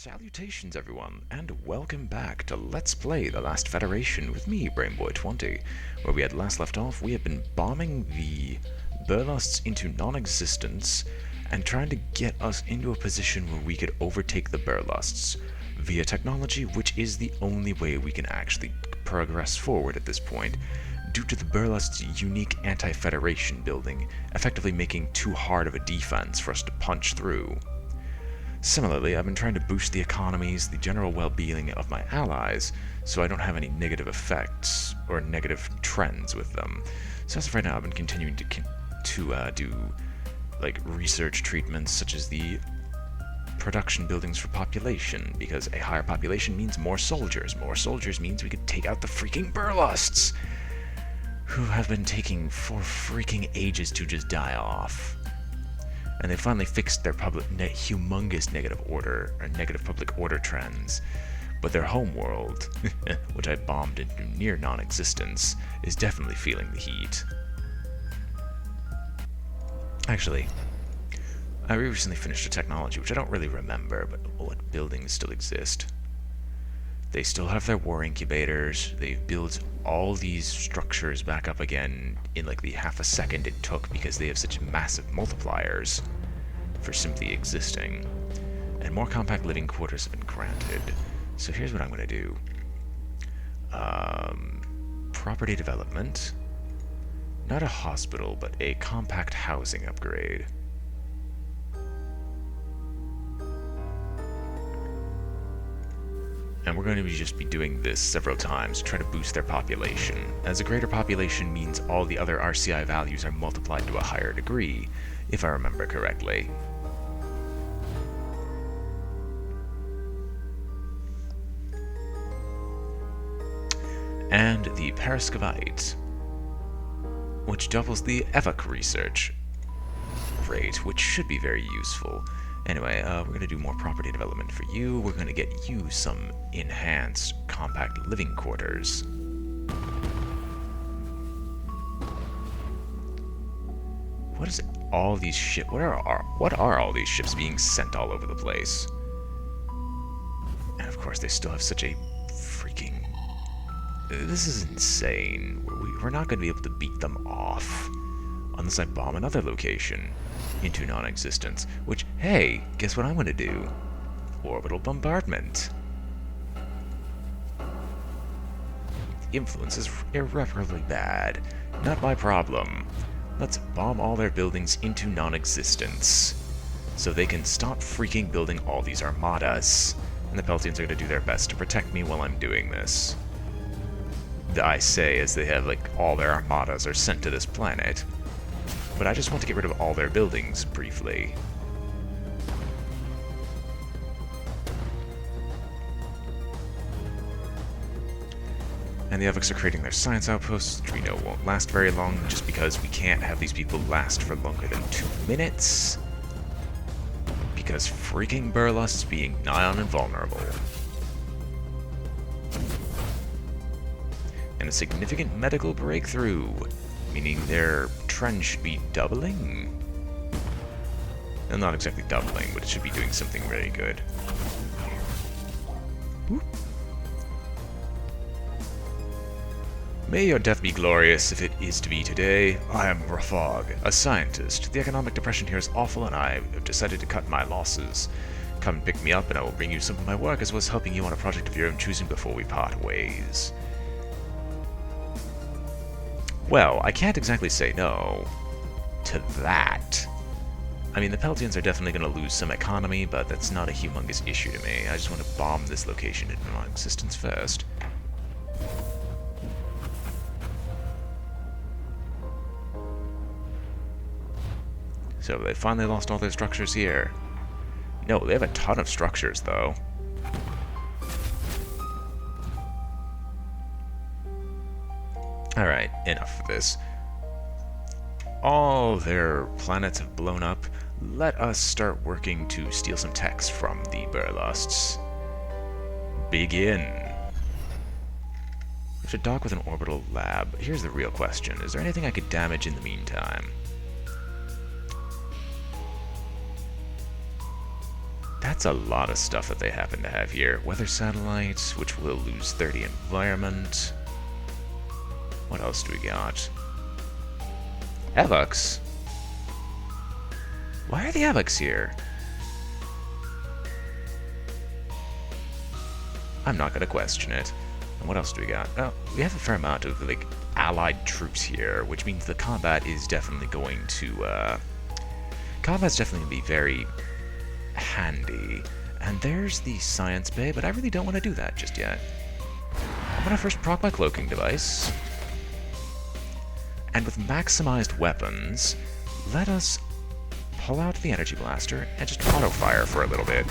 Salutations everyone, and welcome back to Let's Play The Last Federation with me, BrainBoy20. Where we had last left off, we had been bombing the Burlusts into non-existence and trying to get us into a position where we could overtake the Burlusts via technology, which is the only way we can actually progress forward at this point, due to the Burlusts' unique anti-Federation building effectively making too hard of a defense for us to punch through. Similarly, I've been trying to boost the economies, the general well-being of my allies, so I don't have any negative effects or negative trends with them. So as of right now, I've been continuing to do like research treatments such as the production buildings for population, because a higher population means more soldiers. More soldiers means we could take out the freaking Burlusts, who have been taking for freaking ages to just die off. And they finally fixed their humongous negative public order trends, but their homeworld, which I bombed into near non-existence, is definitely feeling the heat. Actually, I recently finished a technology which I don't really remember, but what buildings still exist? They still have their war incubators. They've built all these structures back up again in like the half a second it took because they have such massive multipliers for simply existing. And more compact living quarters have been granted. So here's what I'm going to do. Property development. Not a hospital, but a compact housing upgrade. And we're going to just be doing this several times to try to boost their population, as a greater population means all the other RCI values are multiplied to a higher degree, if I remember correctly. And the Periscovite, which doubles the evoc research rate, which should be very useful. Anyway, we're going to do more property development for you. We're going to get you some enhanced compact living quarters. What is all these ships? What are all these ships being sent all over the place? And of course, they still have such a freaking... This is insane. We're not going to be able to beat them off unless I bomb another location into non-existence, which, hey, guess what I'm going to do? Orbital bombardment. The influence is irreparably bad. Not my problem. Let's bomb all their buildings into non-existence, so they can stop freaking building all these armadas. And the Peltians are going to do their best to protect me while I'm doing this. I say as they have, like, all their armadas are sent to this planet. But I just want to get rid of all their buildings, briefly. And the Evocs are creating their science outposts, which we know won't last very long, just because we can't have these people last for longer than 2 minutes. Because freaking Burlusts being nigh on invulnerable. And a significant medical breakthrough, meaning their trend should be doubling? Well, not exactly doubling, but it should be doing something really good. Whoop. May your death be glorious, if it is to be today. I am Rafog, a scientist. The economic depression here is awful, and I have decided to cut my losses. Come and pick me up, and I will bring you some of my work, as well as helping you on a project of your own choosing before we part ways. Well, I can't exactly say no to that. I mean, the Peltians are definitely going to lose some economy, but that's not a humongous issue to me. I just want to bomb this location into non-existence first. So they finally lost all their structures here. No, they have a ton of structures, though. Alright, enough of this. All their planets have blown up. Let us start working to steal some techs from the Burlusts. Begin. We should dock with an orbital lab. Here's the real question. Is there anything I could damage in the meantime? That's a lot of stuff that they happen to have here. Weather satellites, which will lose 30 environment. What else do we got? Evox? Why are the Evox here? I'm not gonna question it. And what else do we got? Oh, we have a fair amount of, like, allied troops here, which means the combat is definitely going to, combat's definitely going to be very handy. And there's the science bay, but I really don't want to do that just yet. I'm gonna first proc my cloaking device. And with maximized weapons, let us pull out the energy blaster and just auto-fire for a little bit.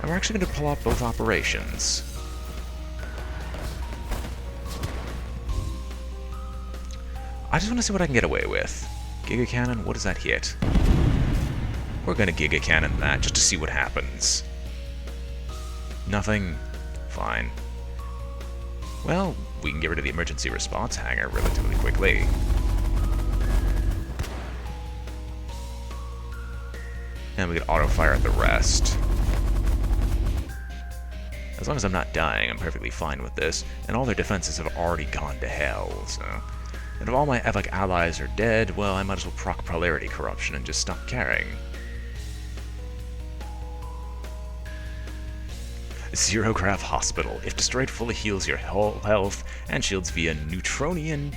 And we're actually going to pull off both operations. I just want to see what I can get away with. Giga Cannon, what does that hit? We're going to Giga Cannon that just to see what happens. Nothing? Fine. Well, we can get rid of the emergency response hangar relatively quickly. And we can auto-fire at the rest. As long as I'm not dying, I'm perfectly fine with this, and all their defenses have already gone to hell, so... And if all my epic allies are dead, well, I might as well proc Polarity Corruption and just stop caring. Zero Grav Hospital. If destroyed, fully heals your whole health and shields via neutrino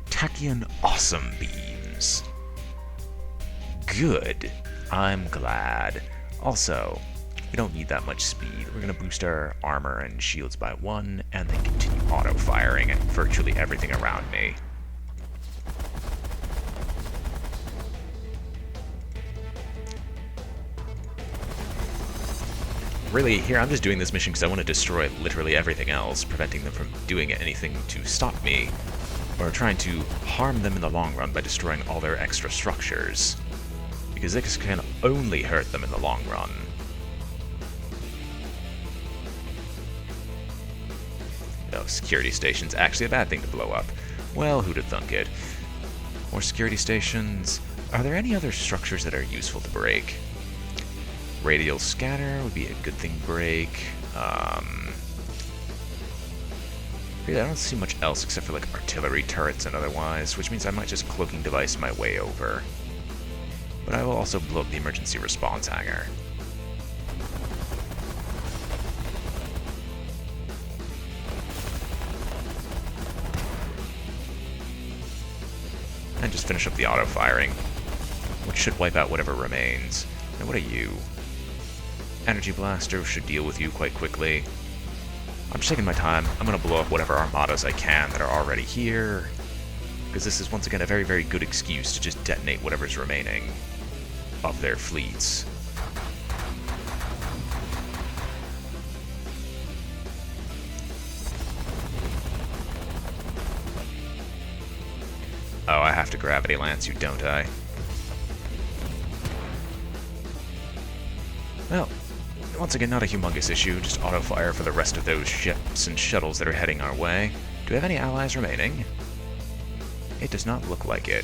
tachyon awesome beams. Good. I'm glad. Also, we don't need that much speed. We're going to boost our armor and shields by 1, and then continue auto-firing at virtually everything around me. Really, here I'm just doing this mission because I want to destroy literally everything else, preventing them from doing anything to stop me, or trying to harm them in the long run by destroying all their extra structures. Because this can only hurt them in the long run. Oh, security station's actually a bad thing to blow up. Well, who'd have thunk it? More security stations. Are there any other structures that are useful to break? Radial scatter would be a good thing to break. Really, I don't see much else except for like artillery turrets and otherwise, which means I might just cloaking device my way over. But I will also blow up the emergency response hangar. And just finish up the auto-firing, which should wipe out whatever remains. Now what are you? Energy blaster should deal with you quite quickly. I'm just taking my time. I'm going to blow up whatever armadas I can that are already here, because this is once again a very, very good excuse to just detonate whatever's remaining of their fleets. Oh, I have to gravity lance you, don't I? Well, once again, not a humongous issue, just auto-fire for the rest of those ships and shuttles that are heading our way. Do we have any allies remaining? It does not look like it.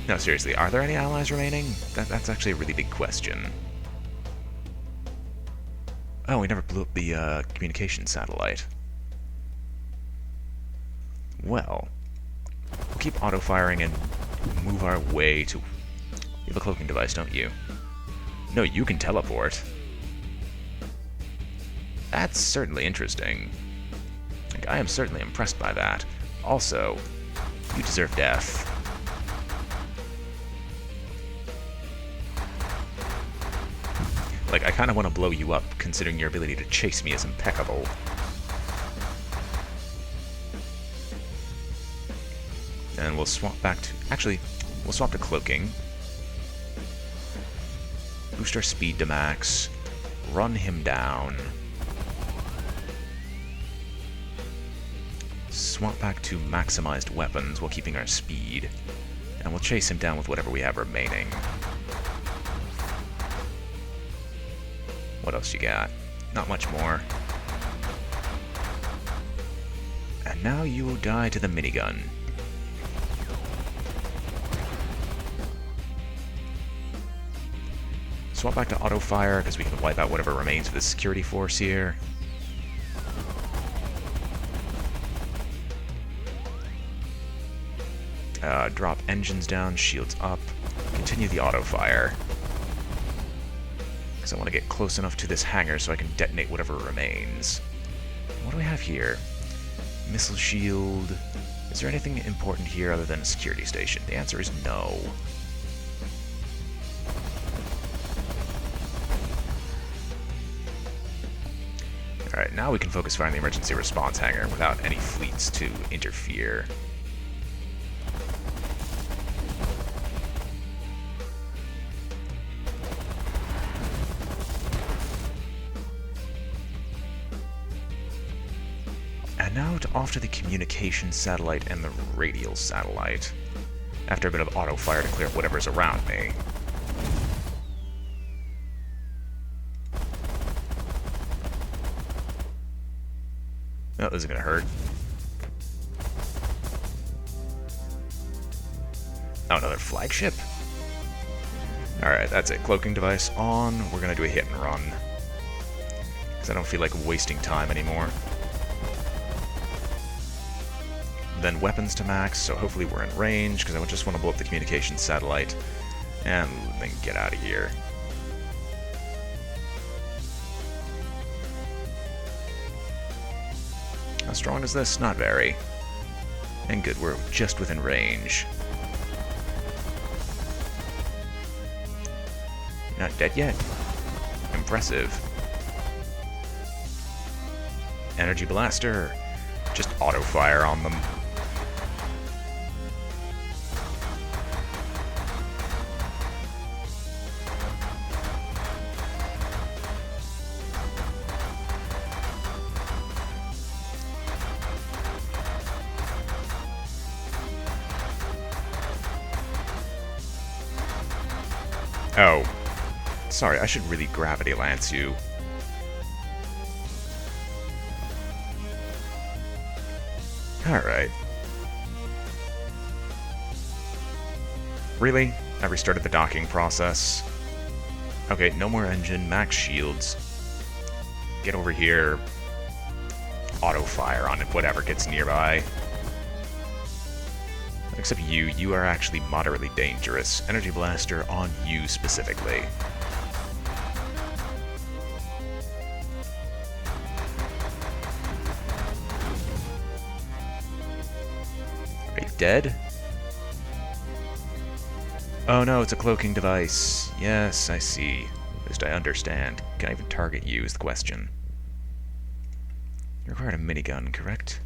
No, seriously, are there any allies remaining? That's actually a really big question. Oh, we never blew up the communication satellite. Well, we'll keep auto-firing and move our way to... You have a cloaking device, don't you? No, you can teleport. That's certainly interesting. Like, I am certainly impressed by that. Also, you deserve death. Like, I kind of want to blow you up, considering your ability to chase me is impeccable. And we'll swap back to... Actually, we'll swap to cloaking. Boost our speed to max. Run him down. Swap back to maximized weapons while keeping our speed. And we'll chase him down with whatever we have remaining. What else you got? Not much more. And Now you die to the minigun. Swap back to auto fire, because we can wipe out whatever remains of the security force here. Drop engines down, shields up. Continue the auto fire. Because I want to get close enough to this hangar so I can detonate whatever remains. What do we have here? Missile shield. Is there anything important here other than a security station? The answer is no. Alright, now we can focus fire on the emergency response hangar without any fleets to interfere. And now off to the communication satellite and the radial satellite. After a bit of auto fire to clear up whatever's around me. Oh, this is gonna hurt. Oh, another flagship? Alright, that's it. Cloaking device on. We're gonna do a hit and run. Because I don't feel like wasting time anymore. Then weapons to max, so hopefully we're in range, because I just want to blow up the communications satellite, and then get out of here. How strong is this? Not very. And good, we're just within range. You're not dead yet? Impressive. Energy blaster. Just auto fire on them. Oh. Sorry, I should really gravity lance you. Alright. Really? I restarted the docking process. Okay, no more engine, max shields. Get over here. Auto fire on it, whatever gets nearby. Except you are actually moderately dangerous. Energy blaster on you specifically. Are you dead? Oh no, it's a cloaking device. Yes, I see. At least I understand. Can I even target you is the question. You require a minigun, correct?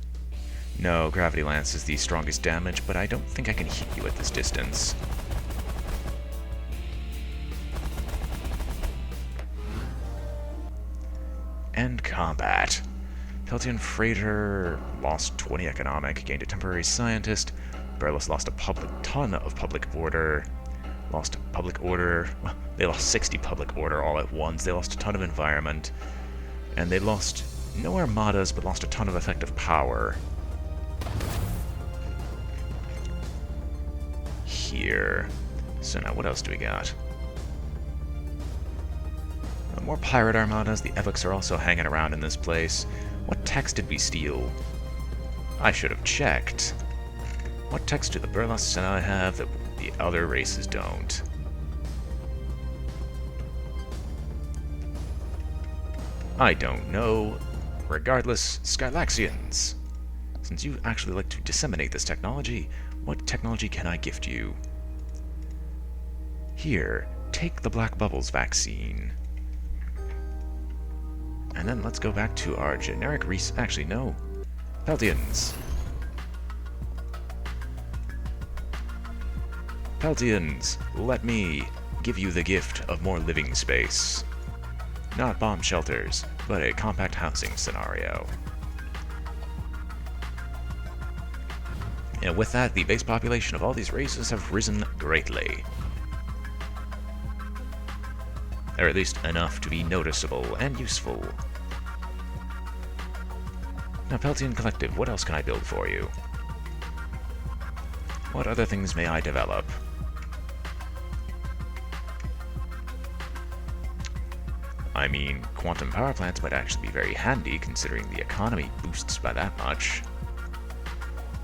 No, gravity lance is the strongest damage, but I don't think I can hit you at this distance. End combat. Peltian freighter lost 20 economic, gained a temporary scientist. Burlusts lost a ton of public order. Lost public order. Well, they lost 60 public order all at once. They lost a ton of environment. And they lost no armadas, but lost a ton of effective power. Here. So now what else do we got? More pirate armadas. The evocs are also hanging around in this place. What text did we steal? I should have checked. What text do the Burlusts and I have that the other races don't? I don't know. Regardless, Skylaxians. Since you actually like to disseminate this technology, what technology can I gift you? Here, take the Black Bubbles vaccine. And then let's go back to our generic actually, no. Peltians. Peltians, let me give you the gift of more living space. Not bomb shelters, but a compact housing scenario. And with that, the base population of all these races have risen greatly. Or at least enough to be noticeable and useful. Now, Peltian Collective, what else can I build for you? What other things may I develop? I mean, quantum power plants might actually be very handy, considering the economy boosts by that much.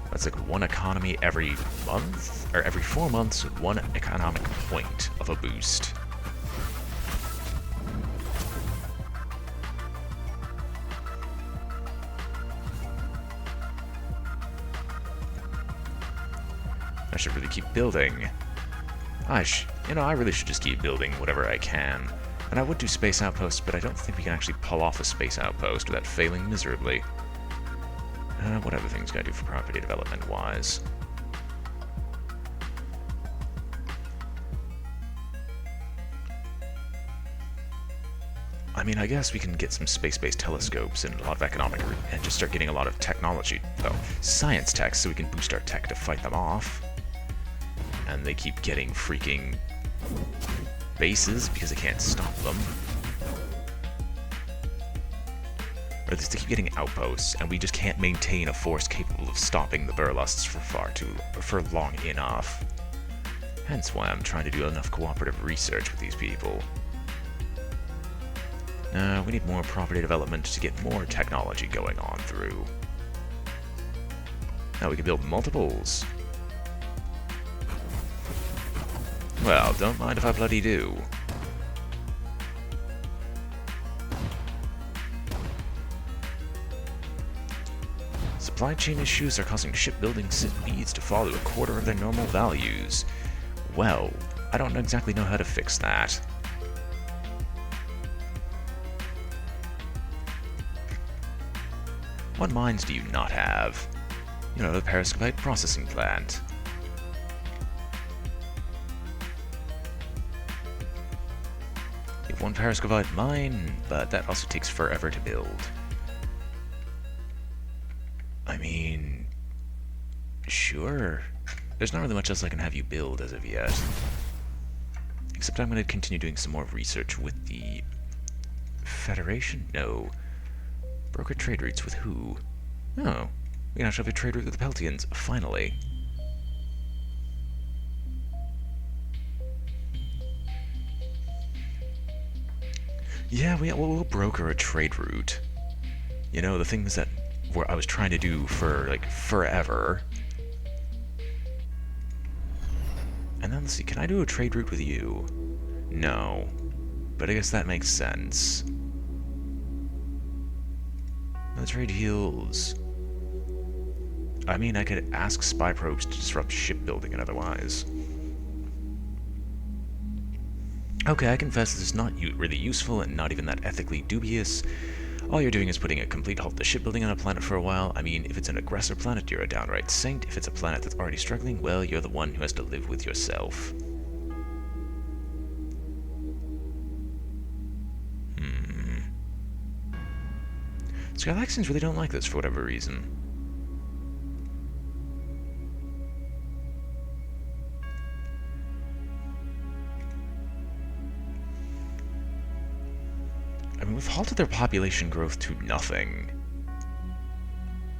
That's like one economy every month? Or every 4 months, one economic point of a boost. I should really keep building. I really should just keep building whatever I can. And I would do space outposts, but I don't think we can actually pull off a space outpost without failing miserably. What other things can I do for property development-wise? I mean, I guess we can get some space-based telescopes and a lot of economic and just start getting a lot of technology, science tech, so we can boost our tech to fight them off. And they keep getting freaking bases because they can't stop them. Or at least they keep getting outposts, and we just can't maintain a force capable of stopping the Burlusts for long enough. Hence why I'm trying to do enough cooperative research with these people. We need more property development to get more technology going on through. Now we can build multiples. Well, don't mind if I bloody do. Supply chain issues are causing shipbuilding speeds to fall to 1/4 of their normal values. Well, I don't exactly know how to fix that. What mines do you not have? You know, the periscopite processing plant. You have one periscopite mine, but that also takes forever to build. I mean, sure. There's not really much else I can have you build as of yet. Except I'm going to continue doing some more research with the Federation? No. Broker trade routes with who? Oh, we can actually have a trade route with the Peltians, finally. Yeah, we'll broker a trade route. You know, the things that I was trying to do for, like, forever. And then, let's see, can I do a trade route with you? No. But I guess that makes sense. No trade heals. I mean, I could ask spy probes to disrupt shipbuilding and otherwise. Okay, I confess this is not really useful and not even that ethically dubious. All you're doing is putting a complete halt to shipbuilding on a planet for a while. I mean, if it's an aggressor planet, you're a downright saint. If it's a planet that's already struggling, well, you're the one who has to live with yourself. Skylaxians really don't like this for whatever reason. I mean, we've halted their population growth to nothing.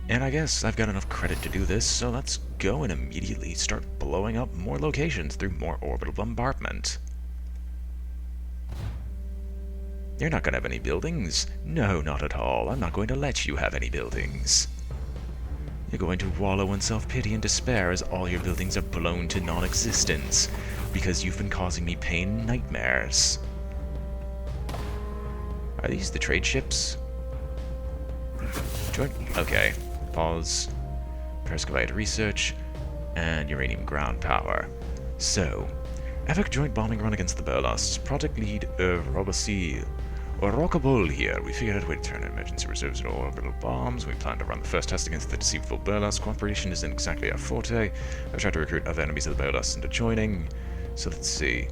And I guess I've got enough credit to do this, so let's go and immediately start blowing up more locations through more orbital bombardment. You're not going to have any buildings. No, not at all. I'm not going to let you have any buildings. You're going to wallow in self-pity and despair as all your buildings are blown to non-existence, because you've been causing me pain and nightmares. Are these the trade ships? Okay. Pause. Periscopite research. And uranium ground power. So, epic joint bombing run against the Burlusts. Project lead Robocy. Or Rockable here. We figured out a way to turn emergency reserves into orbital bombs. We plan to run the first test against the deceitful Burlust. Cooperation isn't exactly our forte. I've tried to recruit other enemies of the Burlust into joining. So let's see.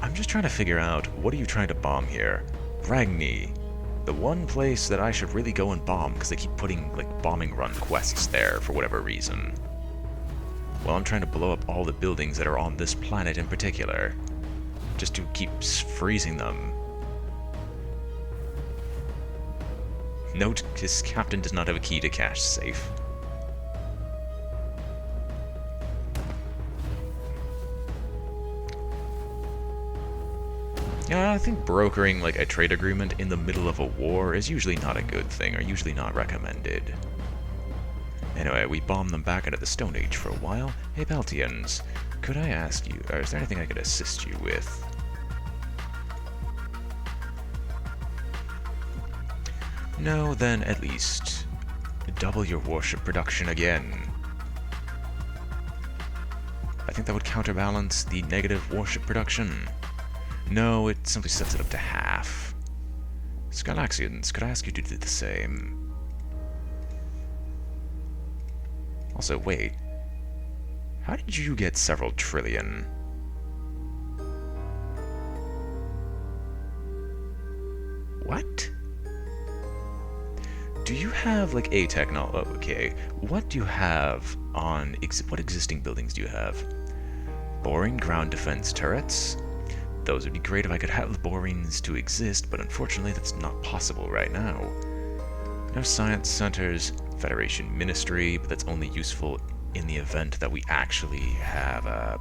I'm just trying to figure out, what are you trying to bomb here? Ragni. The one place that I should really go and bomb, because they keep putting, like, bombing run quests there for whatever reason. Well, I'm trying to blow up all the buildings that are on this planet in particular, just to keep freezing them. Note, his captain does not have a key to cache safe. Yeah, I think brokering like a trade agreement in the middle of a war is usually not a good thing, or usually not recommended. Anyway, we bombed them back into the Stone Age for a while. Hey, Peltians, could I ask you, or is there anything I could assist you with? No, then at least double your warship production again. I think that would counterbalance the negative warship production. No, it simply sets it up to half. Skylaxians, could I ask you to do the same? Also, wait. How did you get several trillion? What? Do you have, like, a technology? Oh, okay. What do you have on... what existing buildings do you have? Boring ground defense turrets? Those would be great if I could have the borings to exist, but unfortunately that's not possible right now. No science centers, Federation Ministry, but that's only useful in the event that we actually have,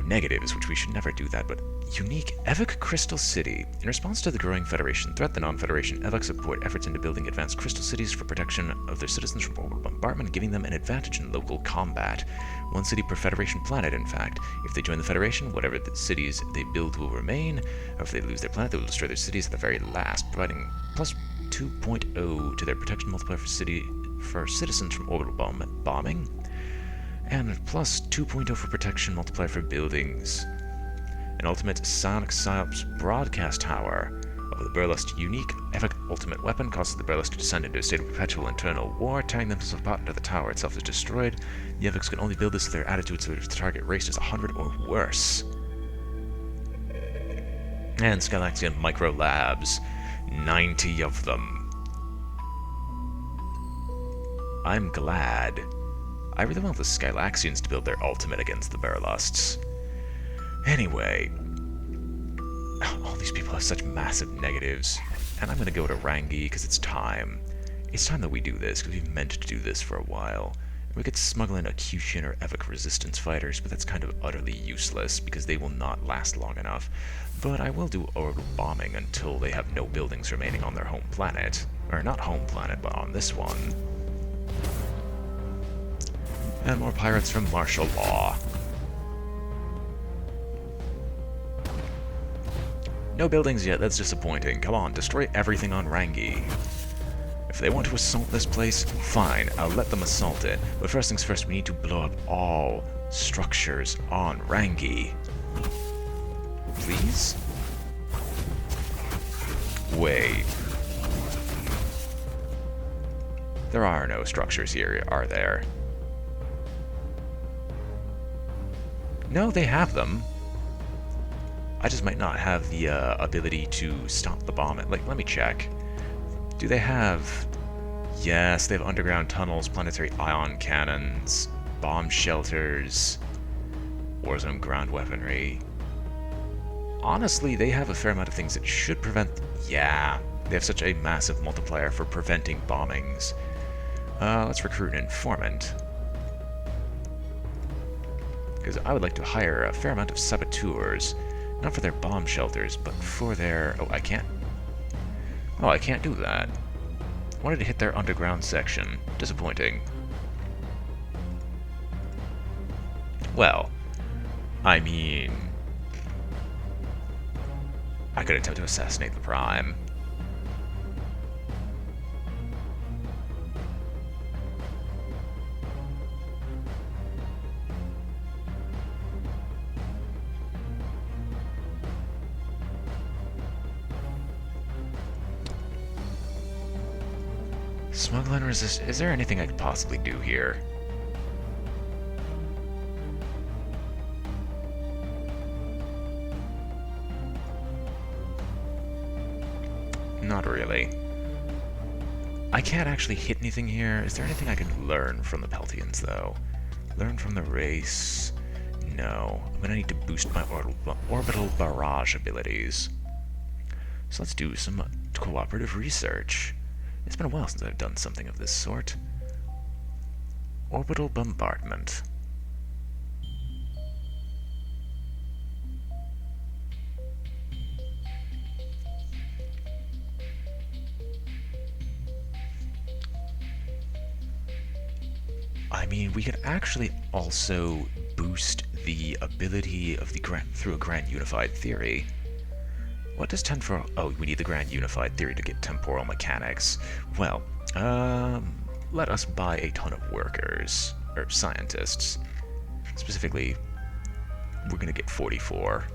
negatives, which we should never do that, but unique Evoc Crystal City. In response to the growing Federation threat, the non-Federation Evoc support efforts into building advanced crystal cities for protection of their citizens from orbital bombardment, giving them an advantage in local combat. One city per Federation planet, in fact. If they join the Federation, whatever the cities they build will remain, or if they lose their planet, they will destroy their cities at the very last, providing plus 2.0 to their protection multiplier for citizens from orbital bombing, and plus 2.0 for protection multiplier for buildings. An ultimate sonic psyops broadcast tower of the Burlust unique epic ultimate weapon causes the Burlust to descend into a state of perpetual internal war, tearing themselves apart until the tower itself is destroyed. The Evocs can only build this if their attitude so that the target race is 100 or worse. And Skylaxian Micro Labs, 90 of them. I'm glad. I really want the Skylaxians to build their ultimate against the Burlusts. Anyway, all these people have such massive negatives, and I'm gonna go to Rangi because it's time. It's time that we do this, because we've meant to do this for a while. We could smuggle in Acutian or Evoc resistance fighters, but that's kind of utterly useless because they will not last long enough. But I will do orbital bombing until they have no buildings remaining on their home planet. Or not home planet, but on this one. And more pirates from martial law. No buildings yet, that's disappointing. Come on, destroy everything on Rangi. If they want to assault this place, fine, I'll let them assault it. But first things first, we need to blow up all structures on Rangi. Please? Wait. There are no structures here, are there? No, they have them. I just might not have the ability to stop the bomb. Like, let me check. Do they have... Yes, they have underground tunnels, planetary ion cannons, bomb shelters, warzone ground weaponry. Honestly, they have a fair amount of things that should prevent... Yeah, they have such a massive multiplier for preventing bombings. Let's recruit an informant. Because I would like to hire a fair amount of saboteurs. Not for their bomb shelters, but for their... Oh, I can't... Oh, I can't do that. I wanted to hit their underground section. Disappointing. Well, I mean... I could attempt to assassinate the Prime. Smuggle and resist. Is there anything I could possibly do here? Not really. I can't actually hit anything here. Is there anything I can learn from the Peltians, though? Learn from the race? No. I'm gonna need to boost my orbital barrage abilities. So let's do some cooperative research. It's been a while since I've done something of this sort. Orbital bombardment. I mean, we could actually also boost the ability of the through a grand unified theory. What does temporal... Oh, we need the grand unified theory to get temporal mechanics. Well, let us buy a ton of workers, or scientists. Specifically, we're gonna get 44.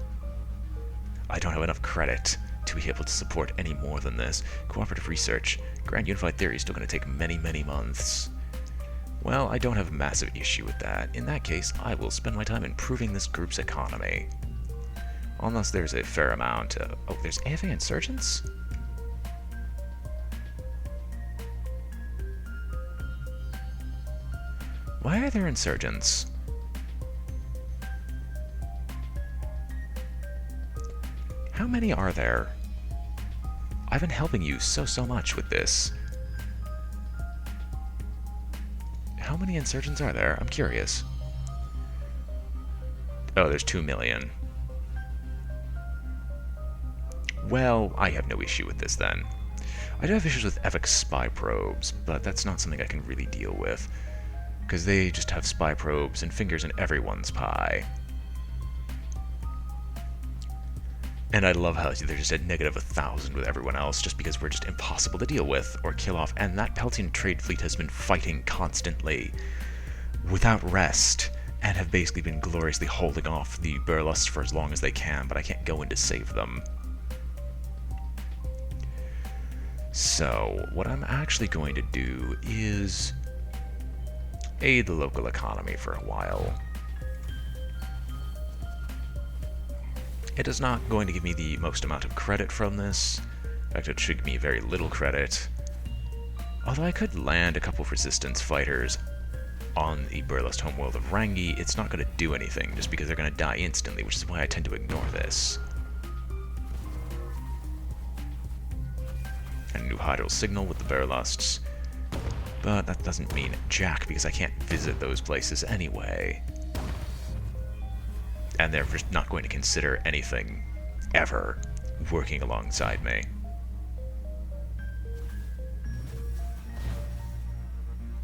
I don't have enough credit to be able to support any more than this. Cooperative research. Grand unified theory is still gonna take many, many months. Well, I don't have a massive issue with that. In that case, I will spend my time improving this group's economy. Unless there's a fair amount of... Oh, there's AFA insurgents? Why are there insurgents? How many are there? I've been helping you so much with this. How many insurgents are there? I'm curious. Oh, there's 2 million. Well, I have no issue with this then. I do have issues with EVIC spy probes, but that's not something I can really deal with, because they just have spy probes and fingers in everyone's pie. And I love how they're just at -1,000 with everyone else, just because we're just impossible to deal with or kill off. And that Peltian trade fleet has been fighting constantly, without rest, and have basically been gloriously holding off the Burlusts for as long as they can, but I can't go in to save them. So, what I'm actually going to do is aid the local economy for a while. It is not going to give me the most amount of credit from this. In fact, it should give me very little credit. Although I could land a couple of resistance fighters on the Burlust homeworld of Rangi, it's not going to do anything, just because they're going to die instantly, which is why I tend to ignore this. And a new hydro signal with the Burlusts. But that doesn't mean jack, because I can't visit those places anyway. And they're just not going to consider anything, ever, working alongside me.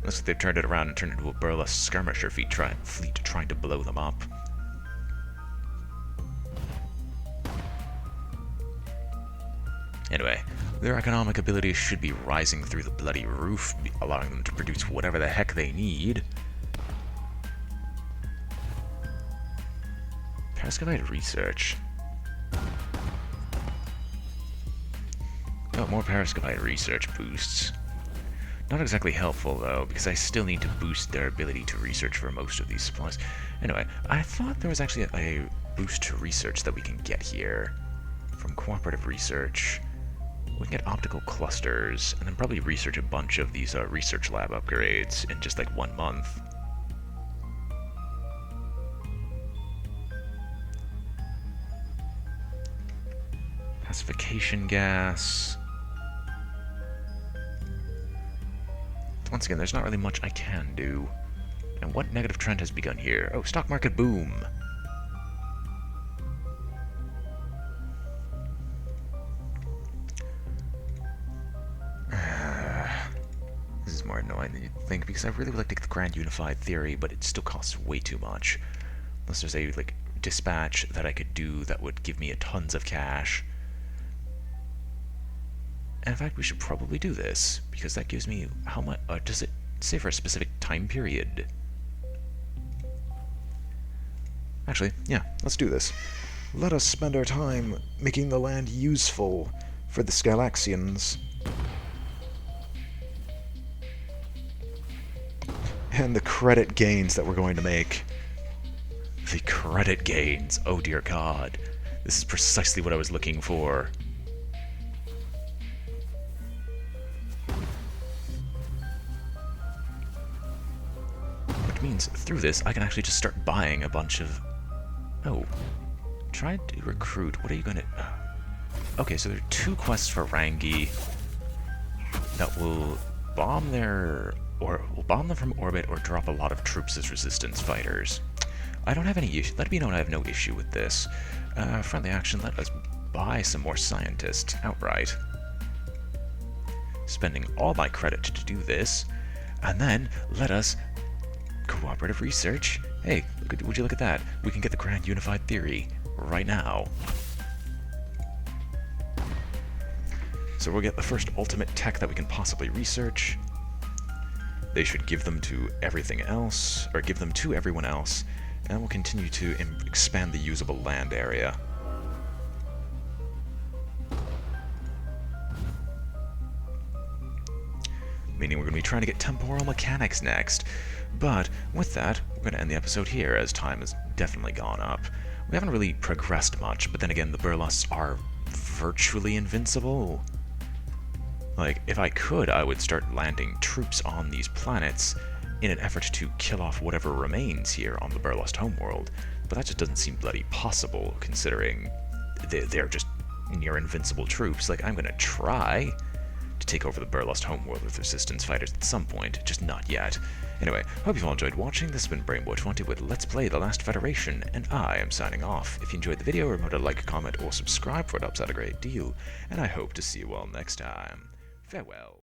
Looks like they've turned it around and turned it into a Burlust skirmisher fleet trying to blow them up. Anyway, their economic abilities should be rising through the bloody roof, allowing them to produce whatever the heck they need. Periscopite research. Oh, more periscopite research boosts. Not exactly helpful, though, because I still need to boost their ability to research for most of these supplies. Anyway, I thought there was actually a boost to research that we can get here. From cooperative research. We can get optical clusters, and then probably research a bunch of these research lab upgrades in just like 1 month. Pacification gas. Once again, there's not really much I can do. And what negative trend has begun here? Oh, stock market boom! This is more annoying than you'd think, because I really would like to get the Grand Unified Theory, but it still costs way too much. Unless there's a, like, dispatch that I could do that would give me tons of cash. And in fact, we should probably do this, because that gives me how much... does it say for a specific time period? Actually, yeah, let's do this. Let us spend our time making the land useful for the Scalaxians. And the credit gains that we're going to make. The credit gains, oh dear God. This is precisely what I was looking for. Which means, through this, I can actually just start buying a bunch of... Oh. Try to recruit. What are you gonna... Okay, so there are 2 quests for Rangi that will bomb will bomb them from orbit or drop a lot of troops as resistance fighters. I don't have any issue. Let me know I have no issue with this. Friendly action, let us buy some more scientists outright. Spending all my credit to do this, and then let us cooperative research. Hey, would you look at that? We can get the Grand Unified Theory right now. So we'll get the first ultimate tech that we can possibly research. They should give them to everything else, or give them to everyone else, and we'll continue to expand the usable land area. Meaning we're going to be trying to get temporal mechanics next. But with that, we're going to end the episode here, as time has definitely gone up. We haven't really progressed much, but then again, the Burlusts are virtually invincible. Like, if I could, I would start landing troops on these planets in an effort to kill off whatever remains here on the Burlust homeworld, but that just doesn't seem bloody possible, considering they're just near invincible troops. Like, I'm gonna try to take over the Burlust homeworld with resistance fighters at some point, just not yet. Anyway, hope you've all enjoyed watching. This has been BrainBoy20 with Let's Play The Last Federation, and I am signing off. If you enjoyed the video, remember to like, comment, or subscribe, for it helps out a great deal, and I hope to see you all next time. Farewell.